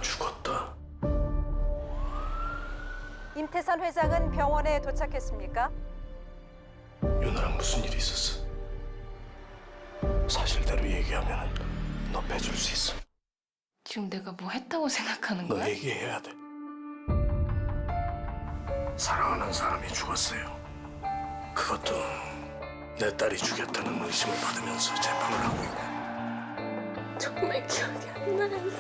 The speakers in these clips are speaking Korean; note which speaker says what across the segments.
Speaker 1: 유나가 죽었다.
Speaker 2: 임태산 회장은 병원에 도착했습니까?
Speaker 1: 유나랑 무슨 일이 있었어? 사실대로 얘기하면 너 빼줄 수 있어.
Speaker 3: 지금 내가 뭐 했다고 생각하는
Speaker 1: 너
Speaker 3: 거야?
Speaker 1: 얘기해야 돼. 사랑하는 사람이 죽었어요. 그것도 내 딸이 죽였다는 의심을 받으면서 재판을 하고 있고.
Speaker 3: 정말 기억이 안 나요.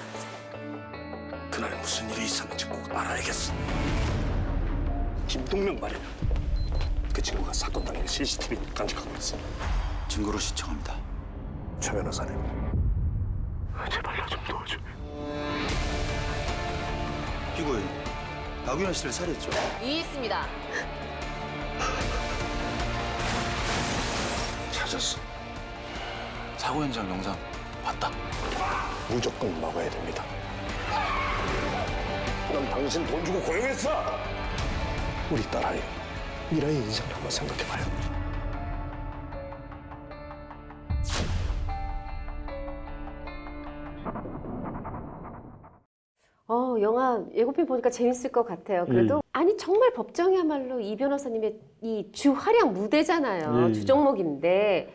Speaker 1: 그날 무슨 일이 있었는지 꼭 알아야겠어. 김동명 말이야. 그 친구가 사건 당일 CCTV 간직하고 있어.
Speaker 4: 증거로 신청합니다.
Speaker 1: 최 변호사님, 제발 나 좀 도와줘.
Speaker 4: 피고인 박윤아 씨를 살해했죠.
Speaker 5: 있습니다.
Speaker 1: 찾았어.
Speaker 4: 사고 현장 영상 봤다.
Speaker 1: 무조건 막아야 됩니다. 난 당신 돈 주고 고용했어. 우리 딸 아이 미라의 인생을 한번 생각해봐요.
Speaker 6: 영화 예고편 보니까 재밌을 것 같아요. 그래도 아니 정말 법정이야말로 이 변호사님의 이 주활약 무대잖아요. 주종목인데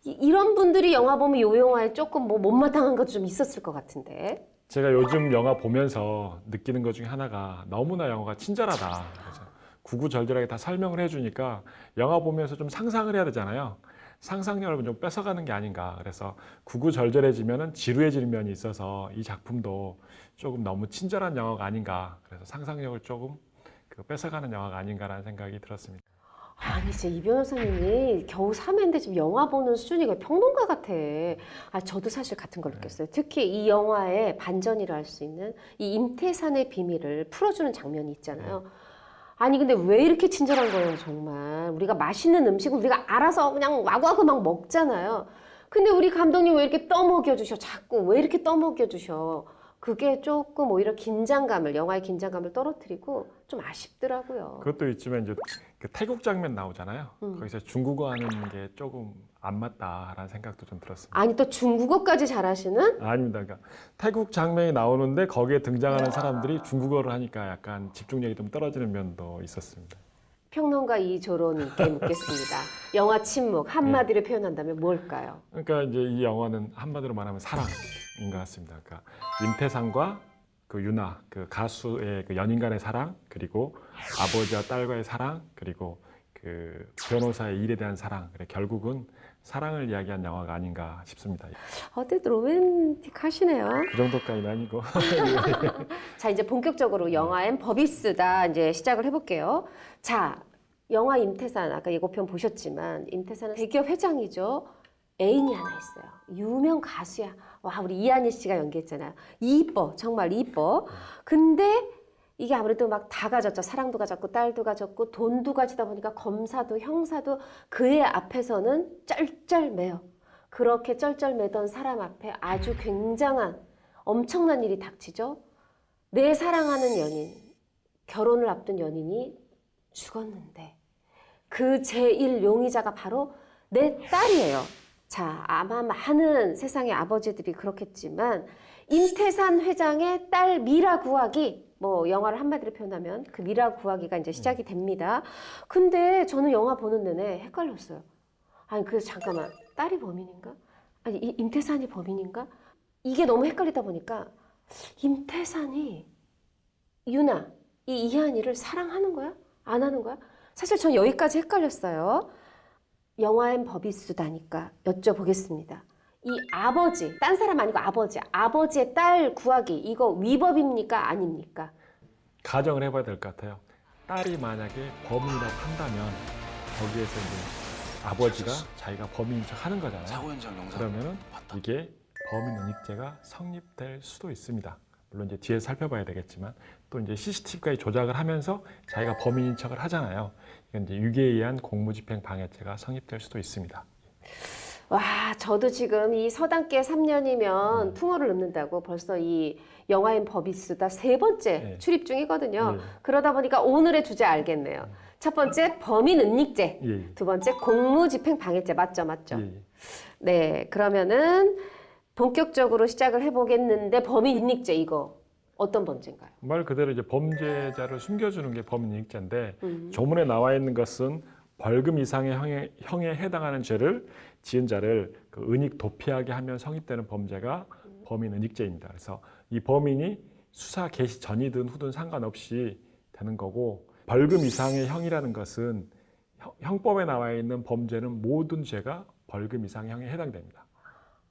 Speaker 6: 이런 분들이 영화 보면 이 영화에 조금 뭐 못마땅한 것도 좀 있었을 것 같은데.
Speaker 7: 제가 요즘 영화 보면서 느끼는 것 중에 하나가 너무나 영화가 친절하다. 그래서 구구절절하게 다 설명을 해주니까 영화 보면서 좀 상상을 해야 되잖아요. 상상력을 좀 뺏어가는 게 아닌가. 그래서 구구절절해지면 지루해지는 면이 있어서 이 작품도 조금 너무 친절한 영화가 아닌가. 그래서 상상력을 조금 뺏어가는 영화가 아닌가라는 생각이 들었습니다.
Speaker 6: 아니 진짜 이 변호사님이 겨우 3회인데 지금 영화 보는 수준이 거의 평론가 같아. 저도 사실 같은 걸 느꼈어요. 특히 이 영화의 반전이라 할 수 있는 이 임태산의 비밀을 풀어주는 장면이 있잖아요. 아니 근데 왜 이렇게 친절한 거예요 정말. 우리가 맛있는 음식을 우리가 알아서 그냥 와구와구 막 먹잖아요. 근데 우리 감독님 왜 이렇게 떠먹여 주셔. 자꾸 왜 이렇게 떠먹여 주셔. 그게 조금 오히려 긴장감을, 영화의 긴장감을 떨어뜨리고 좀 아쉽더라고요.
Speaker 7: 그것도 있지만 이제 그 태국 장면 나오잖아요. 거기서 중국어 하는 게 조금 안 맞다라는 생각도 좀 들었습니다.
Speaker 6: 아니 또 중국어까지 잘하시는?
Speaker 7: 아닙니다. 그러니까 태국 장면이 나오는데 거기에 등장하는 사람들이 중국어를 하니까 약간 집중력이 좀 떨어지는 면도 있었습니다.
Speaker 6: 평론가 이조론님께 묻겠습니다. 영화 침묵 한마디로 표현한다면 뭘까요?
Speaker 7: 그러니까 이제 이 영화는 한마디로 말하면 사랑인 것 같습니다. 그러니까 임태산과 그 유나, 그 가수의 그 연인 간의 사랑, 그리고 아버지와 딸과의 사랑, 그리고 그 변호사의 일에 대한 사랑. 그래 결국은 사랑을 이야기한 영화가 아닌가 싶습니다.
Speaker 6: 어때도 로맨틱하시네요.
Speaker 7: 그 정도까지는 아니고.
Speaker 6: 자 이제 본격적으로 영화엔 법이 쓰다 이제 시작을 해볼게요. 자 영화 임태산 아까 예고편 보셨지만 임태산은 대기업 회장이죠. 애인이 하나 있어요. 유명 가수야. 와 우리 이한희 씨가 연기했잖아요. 이뻐 정말 이뻐. 근데 이게 아무래도 막 다 가졌죠. 사랑도 가졌고 딸도 가졌고 돈도 가지다 보니까 검사도 형사도 그의 앞에서는 쩔쩔매요. 그렇게 쩔쩔매던 사람 앞에 아주 굉장한 엄청난 일이 닥치죠. 내 사랑하는 연인, 결혼을 앞둔 연인이 죽었는데 그 제1 용의자가 바로 내 딸이에요. 자, 아마 많은 세상의 아버지들이 그렇겠지만 임태산 회장의 딸 미라 구하기, 뭐 영화를 한마디로 표현하면 그 미라 구하기가 이제 시작이 됩니다. 근데 저는 영화 보는 내내 헷갈렸어요. 아니 그래서 잠깐만 딸이 범인인가? 아니 임태산이 범인인가? 이게 너무 헷갈리다 보니까 임태산이 유나, 이 이한이를 사랑하는 거야? 안 하는 거야? 사실 전 여기까지 헷갈렸어요. 영화엔 법이 쓰다니까 여쭤보겠습니다. 이 아버지, 딴 사람 아니고 아버지의 딸 구하기 이거 위법입니까? 아닙니까?
Speaker 7: 가정을 해봐야 될 것 같아요. 딸이 만약에 범인이라고 한다면 거기에서 이제 아버지가 자기가 범인인 척 하는 거잖아요.
Speaker 4: 사고 현장 영상
Speaker 7: 그러면은
Speaker 4: 봤다.
Speaker 7: 이게 범인은닉죄가 성립될 수도 있습니다. 물론 이제 뒤에 살펴봐야 되겠지만 또 이제 CCTV까지 조작을 하면서 자기가 범인인 척을 하잖아요. 이건 이제 유기에 의한 공무집행 방해죄가 성립될 수도 있습니다.
Speaker 6: 와, 저도 지금 이 서당계 3년이면 풍어를 읊는다고 벌써 이 영화인 법이 쓰다 3번째 출입 중이거든요. 그러다 보니까 오늘의 주제 알겠네요. 첫 번째 범인 은닉죄, 두 번째 공무집행 방해죄 맞죠? 네, 그러면은 본격적으로 시작을 해보겠는데 범인 은닉죄 이거 어떤 범죄인가요?
Speaker 7: 말 그대로 이제 범죄자를 숨겨주는 게 범인이익죄인데 조문에 나와 있는 것은 벌금 이상의 형에 해당하는 죄를 지은 자를 그 은닉 도피하게 하면 성립되는 범죄가 범인은닉죄입니다. 그래서 이 범인이 수사 개시 전이든 후든 상관없이 되는 거고, 벌금 이상의 형이라는 것은 형법에 나와 있는 범죄는 모든 죄가 벌금 이상의 형에 해당됩니다.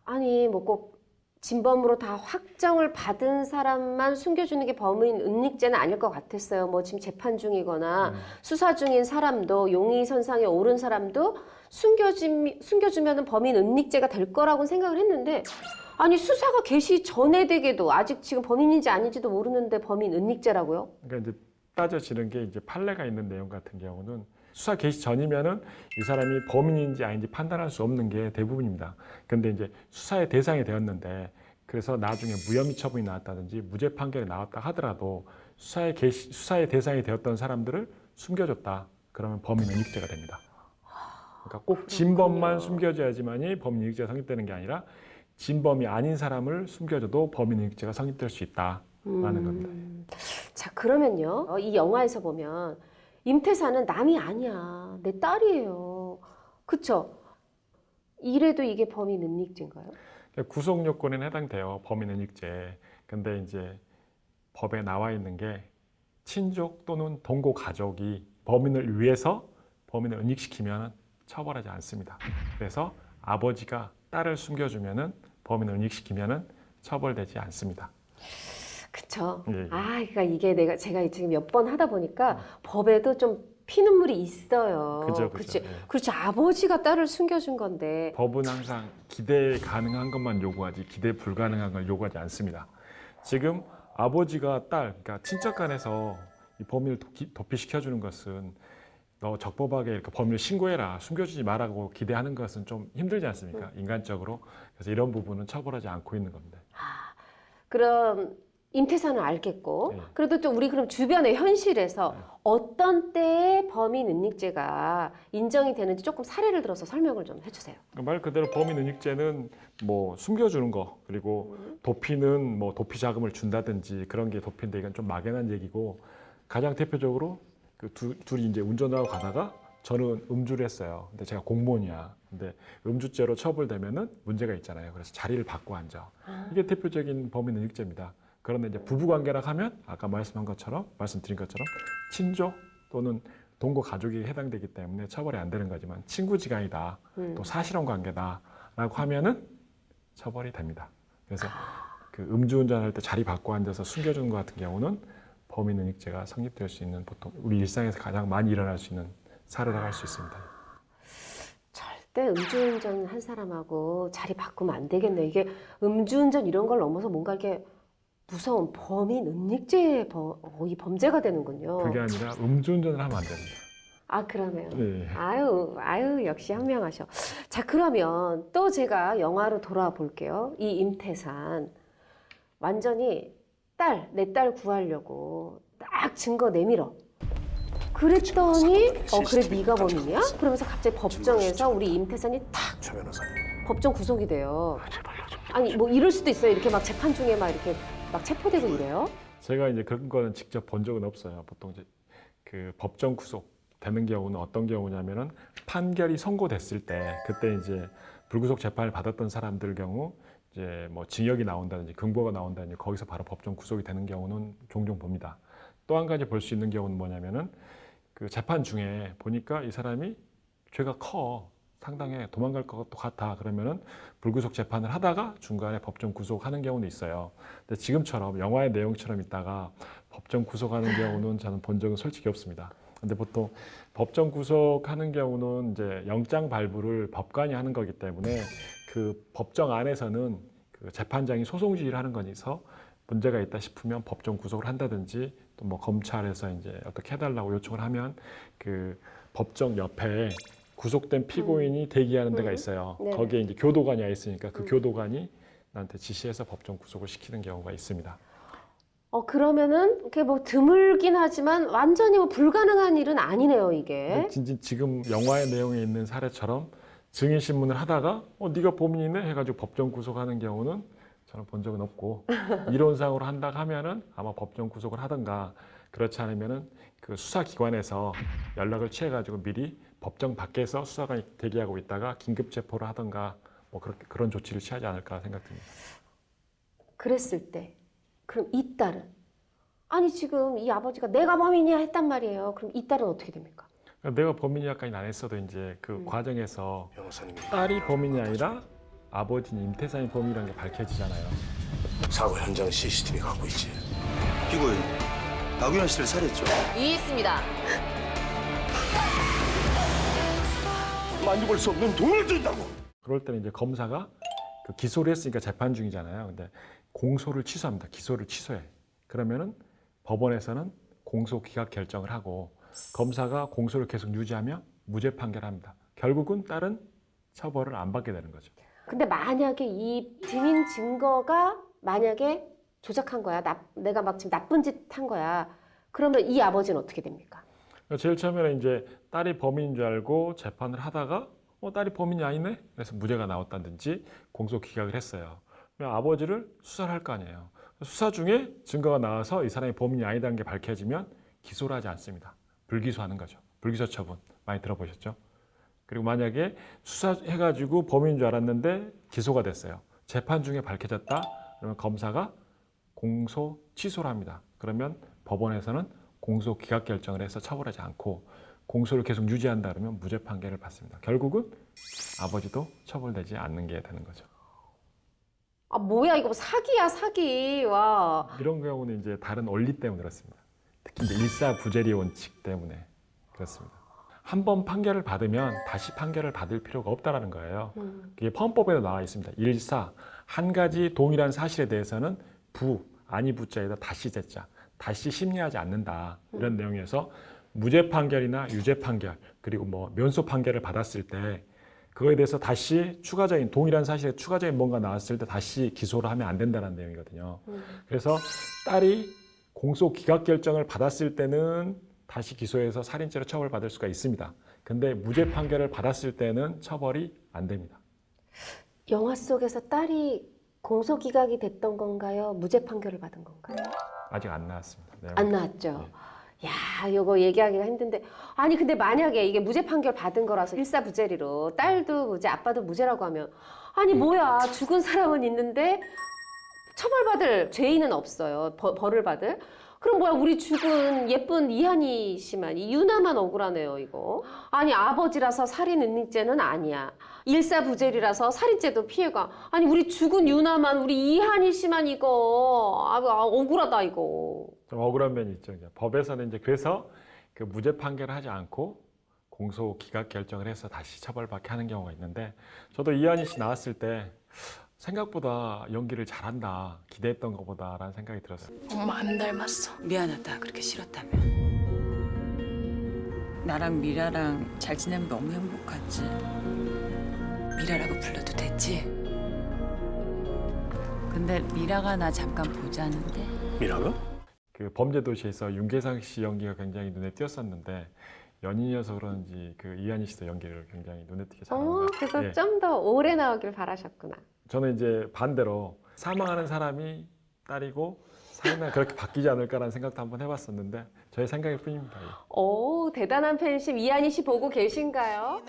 Speaker 6: 아니 뭐 꼭 진범으로 다 확정을 받은 사람만 숨겨주는 게 범인 은닉죄는 아닐 것 같았어요. 뭐 지금 재판 중이거나 수사 중인 사람도, 용의선상에 오른 사람도 숨겨주면 범인 은닉죄가 될 거라고 생각을 했는데, 아니 수사가 개시 전에 되게도 아직 지금 범인인지 아닌지도 모르는데 범인 은닉죄라고요?
Speaker 7: 그러니까 이제 따져지는 게 이제 판례가 있는 내용 같은 경우는 수사 개시 전이면은 이 사람이 범인인지 아닌지 판단할 수 없는 게 대부분입니다. 그런데 이제 수사의 대상이 되었는데, 그래서 나중에 무혐의 처분이 나왔다든지 무죄 판결이 나왔다 하더라도 수사의 대상이 되었던 사람들을 숨겨줬다. 그러면 범인은닉죄가 됩니다. 그러니까 꼭 진범만 숨겨줘야지만이 범인은닉죄가 성립되는 게 아니라 진범이 아닌 사람을 숨겨줘도 범인은닉죄가 성립될 수 있다라는 겁니다.
Speaker 6: 자 그러면요, 이 영화에서 보면 임태사는 남이 아니야, 내 딸이에요, 그쵸? 이래도 이게 범인 은닉죄인가요?
Speaker 7: 구속 요건에는 해당돼요, 범인 은닉죄. 근데 이제 법에 나와 있는 게 친족 또는 동거 가족이 범인을 위해서 범인을 은닉시키면 처벌하지 않습니다. 그래서 아버지가 딸을 숨겨주면은 범인을 은닉시키면은 처벌되지 않습니다.
Speaker 6: 그쵸?
Speaker 7: 예, 예.
Speaker 6: 아, 그러니까 이게 제가 지금 몇 번 하다 보니까 법에도 좀 피눈물이 있어요.
Speaker 7: 그죠,
Speaker 6: 그치?
Speaker 7: 예.
Speaker 6: 그렇죠. 아버지가 딸을 숨겨준 건데.
Speaker 7: 법은 항상 기대 가능한 것만 요구하지 기대 불가능한 걸 요구하지 않습니다. 지금 아버지가 딸, 그러니까 친척 간에서 이 범인을 도피시켜주는 것은 너 적법하게 이렇게 범인을 신고해라, 숨겨주지 말라고 기대하는 것은 좀 힘들지 않습니까? 인간적으로. 그래서 이런 부분은 처벌하지 않고 있는 겁니다.
Speaker 6: 그럼 임태사는 알겠고,
Speaker 7: 네.
Speaker 6: 그래도 좀 우리 그럼 주변의 현실에서 어떤 때에 범인 은닉죄가 인정이 되는지 조금 사례를 들어서 설명을 좀 해주세요.
Speaker 7: 말 그대로 범인 은닉죄는 뭐 숨겨주는 거, 그리고 도피는 뭐 도피 자금을 준다든지 그런 게 도피인데, 이건 좀 막연한 얘기고, 가장 대표적으로 그 둘이 이제 운전을 하고 가다가 저는 음주를 했어요. 근데 제가 공무원이야. 근데 음주죄로 처벌되면은 문제가 있잖아요. 그래서 자리를 바꿔 앉아. 이게 대표적인 범인 은닉죄입니다. 그런데 이제 부부 관계라 하면 아까 말씀드린 것처럼 친족 또는 동거 가족이 해당되기 때문에 처벌이 안 되는 거지만, 친구지간이다, 또 사실혼 관계다라고 하면은 처벌이 됩니다. 그래서 그 음주운전할 때 자리 바꿔 앉아서 숨겨주는 것 같은 경우는 범인 은닉죄가 성립될 수 있는, 보통 우리 일상에서 가장 많이 일어날 수 있는 사례라고 할 수 있습니다.
Speaker 6: 절대 음주운전 한 사람하고 자리 바꾸면 안 되겠네. 이게 음주운전 이런 걸 넘어서 뭔가 이렇게 무서운 범인 은닉죄의 이 범죄가 되는군요.
Speaker 7: 그게 아니라 음주운전을 하면 안 됩니다.
Speaker 6: 아 그러네요.
Speaker 7: 네.
Speaker 6: 아유 역시 현명하셔. 자 그러면 또 제가 영화로 돌아와 볼게요. 이 임태산 완전히 내 딸 구하려고 딱 증거 내밀어. 그랬더니 그래 네가 범인이야? 그러면서 갑자기 법정에서 우리 임태산이 탁
Speaker 1: 최 변호사님.
Speaker 6: 법정 구속이 돼요. 아니 뭐 이럴 수도 있어요. 이렇게 막 재판 중에 막 이렇게 막 체포되고 이래요.
Speaker 7: 제가 이제 그런 거는 직접 본 적은 없어요. 보통 이제 그 법정 구속 되는 경우는 어떤 경우냐면은 판결이 선고됐을 때, 그때 이제 불구속 재판을 받았던 사람들 경우 이제 뭐 징역이 나온다든지 금고가 나온다든지 거기서 바로 법정 구속이 되는 경우는 종종 봅니다. 또 한 가지 볼 수 있는 경우는 뭐냐면은 그 재판 중에 보니까 이 사람이 죄가 커, 상당히 도망갈 것도 같아, 그러면은 불구속 재판을 하다가 중간에 법정 구속하는 경우도 있어요. 근데 지금처럼 영화의 내용처럼 있다가 법정 구속하는 경우는 저는 본 적은 솔직히 없습니다. 근데 보통 법정 구속하는 경우는 이제 영장 발부를 법관이 하는 거기 때문에 그 법정 안에서는 그 재판장이 소송 지휘를 하는 거니서 문제가 있다 싶으면 법정 구속을 한다든지, 또 뭐 검찰에서 이제 어떻게 해달라고 요청을 하면 그 법정 옆에 구속된 피고인이 대기하는 데가 있어요.
Speaker 6: 네.
Speaker 7: 거기에 이제 교도관이 와 있으니까 그 교도관이 나한테 지시해서 법정 구속을 시키는 경우가 있습니다.
Speaker 6: 그러면은 그게 뭐 드물긴 하지만 완전히 뭐 불가능한 일은 아니네요, 이게.
Speaker 7: 지금 영화의 내용에 있는 사례처럼 증인 신문을 하다가 네가 범인이네 해가지고 법정 구속하는 경우는 저는 본 적은 없고 이론상으로 한다 하면은 아마 법정 구속을 하든가 그렇지 않으면은 그 수사기관에서 연락을 취해가지고 미리 법정 밖에서 수사관이 대기하고 있다가 긴급 체포를 하든가 뭐 그런 조치를 취하지 않을까 생각됩니다.
Speaker 6: 그랬을 때 그럼 이 딸은 아니 지금 이 아버지가 내가 범인이야 했단 말이에요. 그럼 이 딸은 어떻게 됩니까?
Speaker 7: 그러니까 내가 범인이야까지는 안 했어도 이제 그 과정에서
Speaker 1: 변호사님이
Speaker 7: 딸이 범인이 아니라 아버지인 임태산이 범인이라는 게 밝혀지잖아요.
Speaker 1: 사고 현장 CCTV 갖고 있지.
Speaker 4: 피고인 박윤아 씨를 살해했죠.
Speaker 6: 있습니다.
Speaker 1: 만져볼 수 없는 돈을 든다고.
Speaker 7: 그럴 때는 이제 검사가 그 기소를 했으니까 재판 중이잖아요. 근데 공소를 취소합니다. 기소를 취소해. 그러면은 법원에서는 공소 기각 결정을 하고 검사가 공소를 계속 유지하며 무죄 판결합니다. 결국은 딸은 처벌을 안 받게 되는 거죠.
Speaker 6: 근데 만약에 이 증인 증거가 만약에 조작한 거야. 내가 막 지금 나쁜 짓 한 거야. 그러면 이 아버지는 어떻게 됩니까?
Speaker 7: 제일 처음에는 이제 딸이 범인인 줄 알고 재판을 하다가 딸이 범인이 아니네? 그래서 무죄가 나왔다든지 공소 기각을 했어요. 그러면 아버지를 수사를 할 거 아니에요. 수사 중에 증거가 나와서 이 사람이 범인이 아니라는 게 밝혀지면 기소를 하지 않습니다. 불기소하는 거죠. 불기소 처분 많이 들어보셨죠? 그리고 만약에 수사해가지고 범인인 줄 알았는데 기소가 됐어요. 재판 중에 밝혀졌다? 그러면 검사가 공소 취소를 합니다. 그러면 법원에서는 공소 기각 결정을 해서 처벌하지 않고 공소를 계속 유지한다 그러면 무죄 판결을 받습니다. 결국은 아버지도 처벌되지 않는 게 되는 거죠.
Speaker 6: 아 뭐야 이거 사기야 사기. 와.
Speaker 7: 이런 경우는 이제 다른 원리 때문에 그렇습니다. 특히 이제 일사부재리 원칙 때문에 그렇습니다. 한 번 판결을 받으면 다시 판결을 받을 필요가 없다라는 거예요. 그게 헌법에도 나와 있습니다. 일사 한 가지 동일한 사실에 대해서는 부 아니 부자에다 다시 제자 다시 심리하지 않는다 이런 내용에서 무죄 판결이나 유죄 판결 그리고 뭐 면소 판결을 받았을 때 그거에 대해서 다시 추가적인 동일한 사실에 추가적인 뭔가 나왔을 때 다시 기소를 하면 안 된다는 내용이거든요. 그래서 딸이 공소 기각 결정을 받았을 때는 다시 기소해서 살인죄로 처벌받을 수가 있습니다. 근데 무죄 판결을 받았을 때는 처벌이 안 됩니다.
Speaker 6: 영화 속에서 딸이 공소 기각이 됐던 건가요? 무죄 판결을 받은 건가요?
Speaker 7: 아직 안 나왔습니다.
Speaker 6: 안 나왔죠. 야, 이거 얘기하기가 힘든데 아니 근데 만약에 이게 무죄 판결 받은 거라서 일사부재리로 딸도 무죄, 아빠도 무죄라고 하면 아니 뭐야 죽은 사람은 있는데 처벌받을 죄인은 없어요. 벌을 받을. 그럼 뭐야 우리 죽은 예쁜 이한희 씨만 이 유나만 억울하네요 이거. 아니 아버지라서 살인 은닉죄는 아니야. 일사부재리라서 살인죄도 피해가. 아니 우리 죽은 유나만 우리 이한희 씨만 이거 억울하다 이거.
Speaker 7: 좀 억울한 면이 있죠. 법에서는 이제 그래서 그 무죄 판결을 하지 않고 공소 기각 결정을 해서 다시 처벌받게 하는 경우가 있는데 저도 이한희 씨 나왔을 때 생각보다 연기를 잘한다 기대했던 것보다라는 생각이 들었어요.
Speaker 3: 엄마 안 닮았어.
Speaker 5: 미안하다 그렇게 싫었다면. 나랑 미라랑 잘 지내면 너무 행복하지. 미라라고 불러도 됐지? 근데 미라가 나 잠깐 보자는데.
Speaker 1: 미라가?
Speaker 7: 그 범죄도시에서 윤계상 씨 연기가 굉장히 눈에 띄었었는데 연인이어서 그런지 그 이한희 씨도 연기를 굉장히 눈에 띄게 잘하는 것 같아요.
Speaker 6: 그래서
Speaker 7: 예.
Speaker 6: 좀 더 오래 나오길 바라셨구나.
Speaker 7: 저는 이제 반대로 사망하는 사람이 딸이고 살인은 그렇게 바뀌지 않을까라는 생각도 한번 해봤었는데 저의 생각일 뿐입니다. 예.
Speaker 6: 오 대단한 팬심 이한희 씨 보고 계신가요?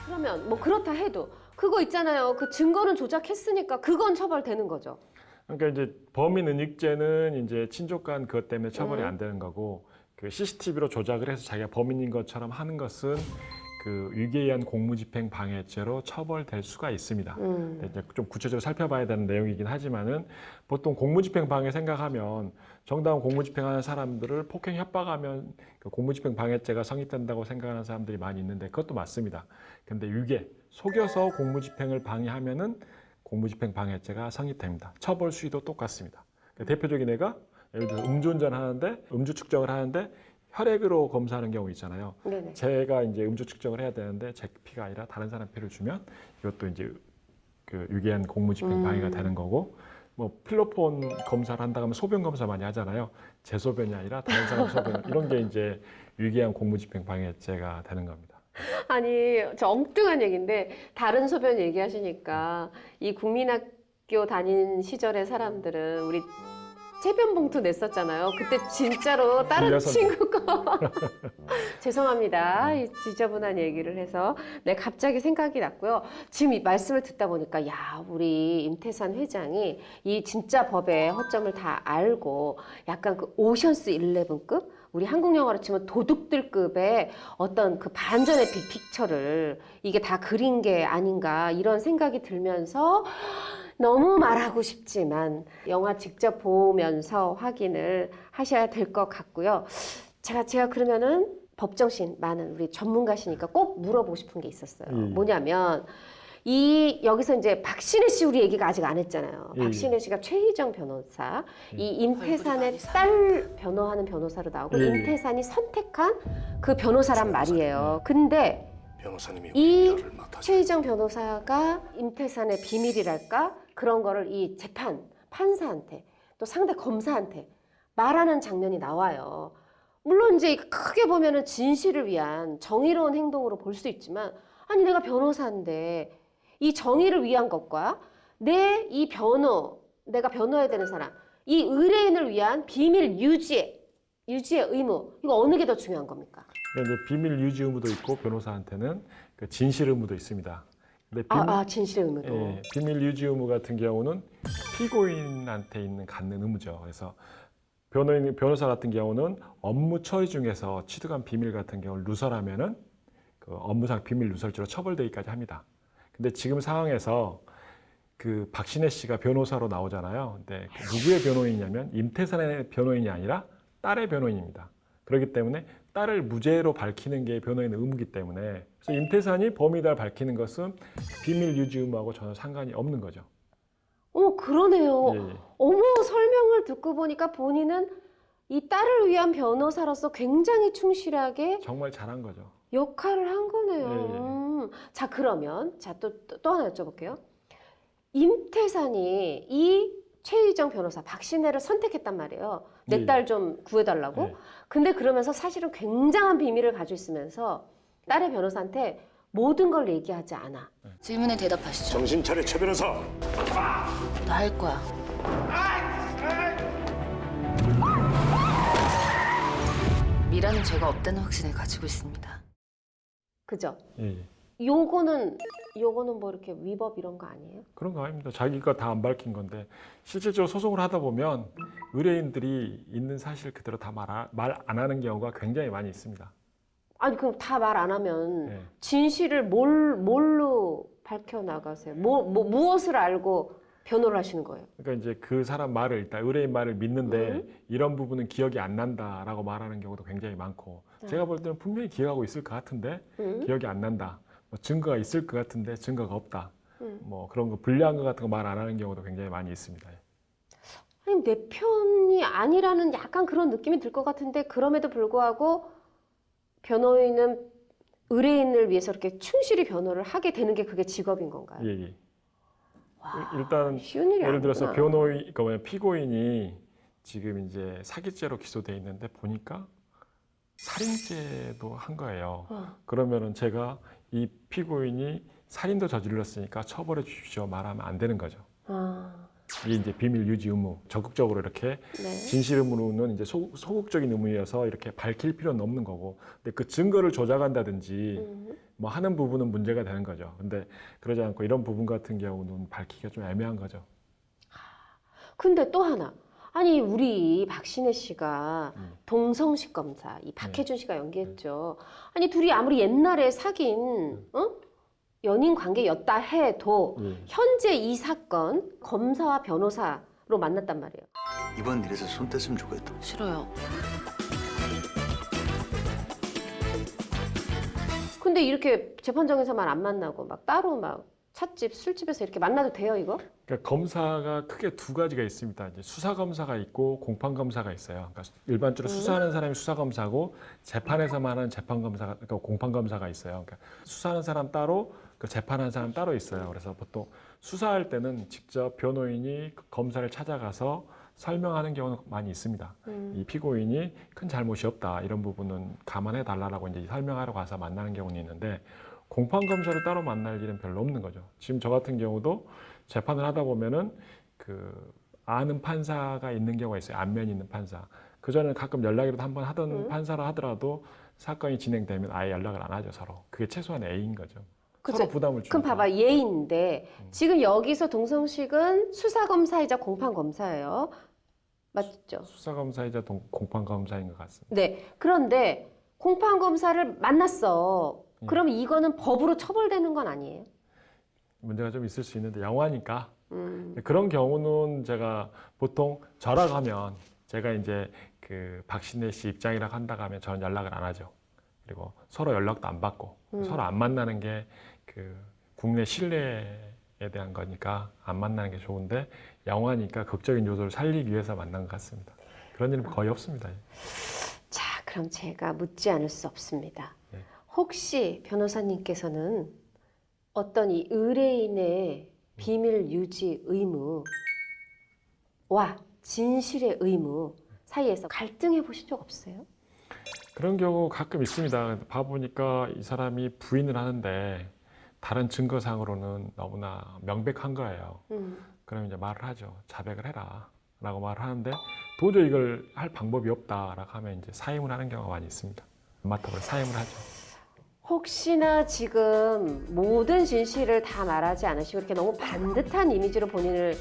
Speaker 6: 그러면 뭐 그렇다 해도 그거 있잖아요. 그 증거는 조작했으니까 그건 처벌되는 거죠.
Speaker 7: 그러니까 이제 범인 은닉죄는 이제 친족간 그것 때문에 처벌이 안 되는 거고 그 CCTV로 조작을 해서 자기가 범인인 것처럼 하는 것은 그 위계의한 공무집행 방해죄로 처벌될 수가 있습니다. 근데 이제 좀 구체적으로 살펴봐야 되는 내용이긴 하지만은 보통 공무집행 방해 생각하면 정당한 공무집행하는 사람들을 폭행 협박하면 그 공무집행 방해죄가 성립된다고 생각하는 사람들이 많이 있는데 그것도 맞습니다. 근데 위계 속여서 공무집행을 방해하면은 공무집행 방해죄가 성립됩니다. 처벌 수위도 똑같습니다. 대표적인 예가 예를 들어 음주운전 하는데 음주 측정을 하는데 혈액으로 검사하는 경우 있잖아요.
Speaker 6: 네네.
Speaker 7: 제가 이제 음주 측정을 해야 되는데 제 피가 아니라 다른 사람 피를 주면 이것도 이제 그 유기한 공무집행 방해가 되는 거고 뭐 필로폰 검사를 한다 하면 소변 검사 많이 하잖아요. 제 소변이 아니라 다른 사람 소변 이런 게 이제 유기한 공무집행 방해죄가 되는 겁니다.
Speaker 6: 아니, 저 엉뚱한 얘기인데 다른 소변 얘기하시니까 이 국민학교 다닌 시절의 사람들은 우리 체변 봉투 냈었잖아요. 그때 진짜로 다른
Speaker 7: 빌려서
Speaker 6: 친구 거. 죄송합니다. 이 지저분한 얘기를 해서. 네, 갑자기 생각이 났고요. 지금 이 말씀을 듣다 보니까 야, 우리 임태산 회장이 이 진짜 법의 허점을 다 알고 약간 그 오션스 11급? 우리 한국 영화로 치면 도둑들급의 어떤 그 반전의 빅픽처를 이게 다 그린 게 아닌가 이런 생각이 들면서 너무 말하고 싶지만 영화 직접 보면서 확인을 하셔야 될 것 같고요. 제가 그러면은 법정신 많은 우리 전문가시니까 꼭 물어보고 싶은 게 있었어요. 뭐냐면 여기서 이제 박신혜 씨 우리 얘기가 아직 안 했잖아요. 박신혜 씨가 최희정 변호사, 이 임태산의 딸 변호하는 변호사로 나오고 임태산이 선택한 그 변호사란 말이에요. 근데
Speaker 1: 변호사님이
Speaker 6: 이
Speaker 1: 우리 일을 맡아줘.
Speaker 6: 최희정 변호사가 임태산의 비밀이랄까 그런 거를 이 판사한테 또 상대 검사한테 말하는 장면이 나와요. 물론 이제 크게 보면은 진실을 위한 정의로운 행동으로 볼 수 있지만 아니 내가 변호사인데 이 정의를 위한 것과 내가 변호해야 되는 사람 이 의뢰인을 위한 비밀 유지의 의무 이거 어느 게 더 중요한 겁니까?
Speaker 7: 이제 비밀 유지 의무도 있고 변호사한테는 그 진실 의무도 있습니다. 근데
Speaker 6: 진실의 의무도.
Speaker 7: 예, 비밀 유지 의무 같은 경우는 피고인한테 갖는 의무죠. 그래서 변호사 같은 경우는 업무 처리 중에서 취득한 비밀 같은 경우를 누설하면은 그 업무상 비밀 누설죄로 처벌되기까지 합니다. 근데 지금 상황에서 그 박신혜 씨가 변호사로 나오잖아요. 근데 누구의 변호인이냐면 임태산의 변호인이 아니라 딸의 변호인입니다. 그렇기 때문에 딸을 무죄로 밝히는 게 변호인 의무이기 때문에 그래서 임태산이 범이다를 밝히는 것은 비밀 유지 의무하고 전혀 상관이 없는 거죠.
Speaker 6: 그러네요.
Speaker 7: 예, 예.
Speaker 6: 어머, 설명을 듣고 보니까 본인은 이 딸을 위한 변호사로서 굉장히 충실하게
Speaker 7: 정말 잘한 거죠.
Speaker 6: 역할을 한 거네요. 자, 그러면 또 하나 여쭤볼게요. 임태산이 이 최희정 변호사 박신혜를 선택했단 말이에요. 내 딸 좀 구해달라고.
Speaker 7: 네.
Speaker 6: 근데 그러면서 사실은 굉장한 비밀을 가지고 있으면서 딸의 변호사한테 모든 걸 얘기하지 않아.
Speaker 3: 질문에 대답하시죠.
Speaker 1: 정신 차려 최 변호사.
Speaker 3: 나 할 거야. 미라는 죄가 없다는 확신을 가지고 있습니다.
Speaker 6: 그죠?
Speaker 7: 예, 예.
Speaker 6: 요거는 뭐 이렇게 위법 이런 거 아니에요?
Speaker 7: 그런 거 아닙니다. 자기가 다 안 밝힌 건데 실질적으로 소송을 하다 보면 의뢰인들이 있는 사실 그대로 다 말 안 하는 경우가 굉장히 많이 있습니다.
Speaker 6: 아니 그럼 다 말 안 하면
Speaker 7: 네.
Speaker 6: 진실을 뭘로 밝혀 나가세요? 무엇을 알고 변호를 하시는 거예요?
Speaker 7: 그러니까 이제 그 사람 말을 일단 의뢰인 말을 믿는데 이런 부분은 기억이 안 난다라고 말하는 경우도 굉장히 많고 제가 볼 때는 분명히 기억하고 있을 것 같은데 기억이 안 난다. 뭐 증거가 있을 것 같은데 증거가 없다. 뭐 그런 거 불리한 것 같은 거 말 안 하는 경우도 굉장히 많이 있습니다.
Speaker 6: 아니 내 편이 아니라는 약간 그런 느낌이 들 것 같은데 그럼에도 불구하고 변호인은 의뢰인을 위해서 이렇게 충실히 변호를 하게 되는 게 그게 직업인 건가요?
Speaker 7: 예, 예.
Speaker 6: 와,
Speaker 7: 일단
Speaker 6: 쉬운 일이
Speaker 7: 예를 들어서
Speaker 6: 아니구나.
Speaker 7: 그러니까 피고인이 지금 이제 사기죄로 기소돼 있는데 보니까 살인죄도 한 거예요. 그러면은 제가 이 피고인이 살인도 저질렀으니까 처벌해 주십시오 말하면 안 되는 거죠. 이게 이제 비밀 유지 의무 적극적으로 이렇게
Speaker 6: 네.
Speaker 7: 진실 의무는 이제 소극적인 의무여서 이렇게 밝힐 필요는 없는 거고, 근데 그 증거를 조작한다든지 뭐 하는 부분은 문제가 되는 거죠. 근데 그러지 않고 이런 부분 같은 경우는 밝히기가 좀 애매한 거죠.
Speaker 6: 근데 또 하나. 아니 우리 박신혜 씨가 동성식 검사 이 박혜준 씨가 연기했죠. 아니 둘이 아무리 옛날에 사귄 연인 관계였다 해도 현재 이 사건 검사와 변호사로 만났단 말이에요.
Speaker 4: 이번 일에서 손 뗐으면 좋겠다.
Speaker 3: 싫어요.
Speaker 6: 근데 이렇게 재판정에서만 안 만나고 막 따로 막 찻집, 술집에서 이렇게 만나도 돼요, 이거?
Speaker 7: 그러니까 검사가 크게 두 가지가 있습니다. 이제 수사 검사가 있고 공판 검사가 있어요. 그러니까 일반적으로 수사하는 사람이 수사 검사고 재판에서만 하는 재판 검사가 그러니까 공판 검사가 있어요. 그러니까 수사하는 사람 따로 그 재판하는 사람 따로 있어요. 그래서 보통 수사할 때는 직접 변호인이 그 검사를 찾아가서 설명하는 경우는 많이 있습니다. 이 피고인이 큰 잘못이 없다 이런 부분은 감안해 달라고 이제 설명하러 가서 만나는 경우는 있는데 공판 검사를 따로 만날 일은 별로 없는 거죠. 지금 저 같은 경우도 재판을 하다 보면은 그 아는 판사가 있는 경우가 있어요. 안면이 있는 판사. 그 전에 가끔 연락이라도 한번 하던 판사라 하더라도 사건이 진행되면 아예 연락을 안 하죠 서로. 그게 최소한 A인 거죠.
Speaker 6: 그쵸.
Speaker 7: 서로 부담을 주니까.
Speaker 6: 그럼 봐봐 예인데 지금 여기서 동성식은 수사검사이자 공판검사예요. 맞죠?
Speaker 7: 수사검사이자 공판검사인 것 같습니다.
Speaker 6: 네. 그런데 공판검사를 만났어. 그럼 이거는 법으로 처벌되는 건 아니에요?
Speaker 7: 문제가 좀 있을 수 있는데 영화니까 그런 경우는 제가 보통 저라고 하면 제가 이제 그 박신혜 씨 입장이라고 한다고 하면 저는 연락을 안 하죠. 그리고 서로 연락도 안 받고 서로 안 만나는 게 그 국내 신뢰에 대한 거니까 안 만나는 게 좋은데 영화니까 극적인 요소를 살리기 위해서 만난 것 같습니다. 그런 일은 거의 없습니다.
Speaker 6: 자, 그럼 제가 묻지 않을 수 없습니다.
Speaker 7: 네.
Speaker 6: 혹시 변호사님께서는 어떤 이 의뢰인의 비밀 유지 의무와 진실의 의무 사이에서 갈등해 보신 적 없어요?
Speaker 7: 그런 경우 가끔 있습니다. 봐보니까 이 사람이 부인을 하는데 다른 증거상으로는 너무나 명백한 거예요. 그럼 이제 말을 하죠. 자백을 해라 라고 말을 하는데 도저히 이걸 할 방법이 없다라고 하면 이제 사임을 하는 경우가 많이 있습니다. 맡아버려 사임을 하죠.
Speaker 6: 혹시나 지금 모든 진실을 다 말하지 않으시고 이렇게 너무 반듯한 이미지로 본인을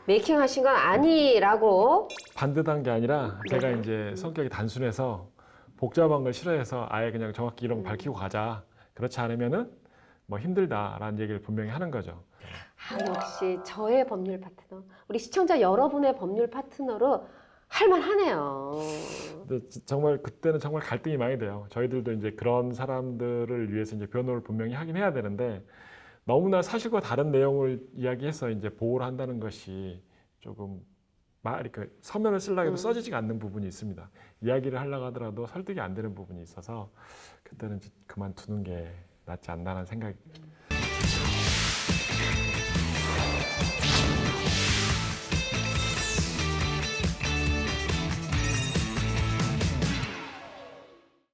Speaker 6: 메이킹하신 건 아니라고?
Speaker 7: 반듯한 게 아니라 제가 이제 성격이 단순해서 복잡한 걸 싫어해서 아예 그냥 정확히 이런 거 밝히고 가자. 그렇지 않으면은 뭐 힘들다라는 얘기를 분명히 하는 거죠.
Speaker 6: 아, 역시 저의 법률 파트너, 우리 시청자 여러분의 법률 파트너로 할만하네요.
Speaker 7: 근데 정말 그때는 정말 갈등이 많이 돼요. 저희들도 이제 그런 사람들을 위해서 이제 변호를 분명히 하긴 해야 되는데 너무나 사실과 다른 내용을 이야기해서 이제 보호를 한다는 것이 조금 이렇게 서면을 쓰려고 해도 써지지가 않는 부분이 있습니다. 이야기를 하려고 하더라도 설득이 안 되는 부분이 있어서 그때는 이제 그만두는 게 낫지 않나라는 생각입니다.